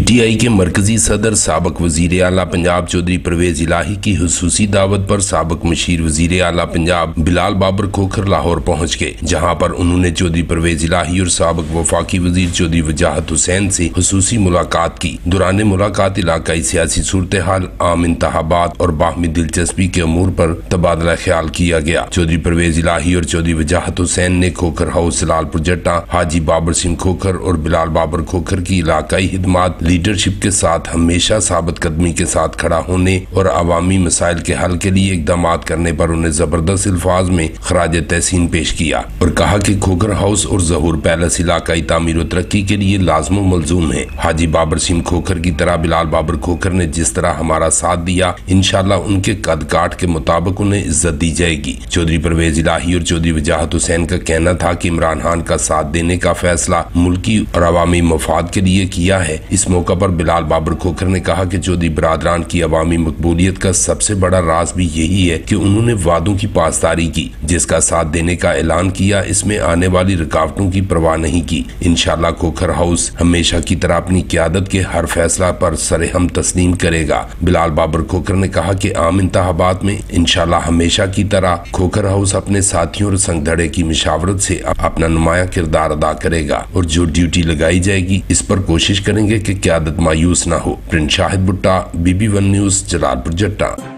PTI के मरकजी सदर साबक वजीर आला पंजाब चौधरी परवेज इलाही की हुसूसी दावत पर साबक मशीर वजीर आला पंजाब बिलाल बाबर खोखर लाहौर पहुँच गए, जहाँ पर उन्होंने चौधरी परवेज इलाही और साबक वफाकी वजीर चौधरी वजाहत हुसैन से हुसूसी मुलाकात की। दौरान मुलाकात इलाकाई सियासी सूरत हाल, आम इंतखाबात और बाहमी दिलचस्पी के अमूर पर तबादला ख्याल किया गया। चौधरी परवेज इलाही और चौधरी वजाहत हुसैन ने खोखर हाउस, लालपुर जट्टा, हाजी बाबर सिंह खोखर और बिलाल बाबर खोखर की इलाकाई हिदमात लीडरशिप के साथ हमेशा साबित कदमी के साथ खड़ा होने और अवामी मसाइल के हल के लिए इकदाम करने पर उन्हें जबरदस्त अल्फाज में खराज तहसीन पेश किया और कहा कि खोखर हाउस और जहूर पैलेस इलाकाई तामीर और तरक्की के लिए लाजम मलजूम है। हाजी बाबर सिंह खोखर की तरह बिलाल बाबर खोखर ने जिस तरह हमारा साथ दिया, इंशाल्लाह उनके कद काट के मुताबिक उन्हें इज्जत दी जाएगी। चौधरी परवेज इलाही और चौधरी वजाहत हुसैन का कहना था कि इमरान खान का साथ देने का फैसला मुल्की और अवामी मफाद के लिए किया है। इस मौका पर बिलाल बाबर खोखर ने कहा कि चौधरी बरादरान की अवामी मकबूलियत का सबसे बड़ा राज भी यही है कि उन्होंने वादों की पासदारी की, जिसका साथ देने का ऐलान किया, इसमें आने वाली रुकावटों की परवाह नहीं की। इंशाल्लाह खोखर हाउस हमेशा की तरह अपनी क़यादत के हर फैसला पर सरेहम तस्लीम करेगा। बिलाल बाबर खोखर ने कहा कि आम इंतखाबात में इंशाल्लाह हमेशा की तरह खोखर हाउस अपने साथियों और संगधड़े की मशावरत से अपना नुमाया किरदार अदा करेगा और जो ड्यूटी लगाई जाएगी इस पर कोशिश करेंगे कि क़यादत मायूस न हो। प्रिंस शाहिद भुट्टा, BB1 न्यूज़, जलालपुर जट्टा।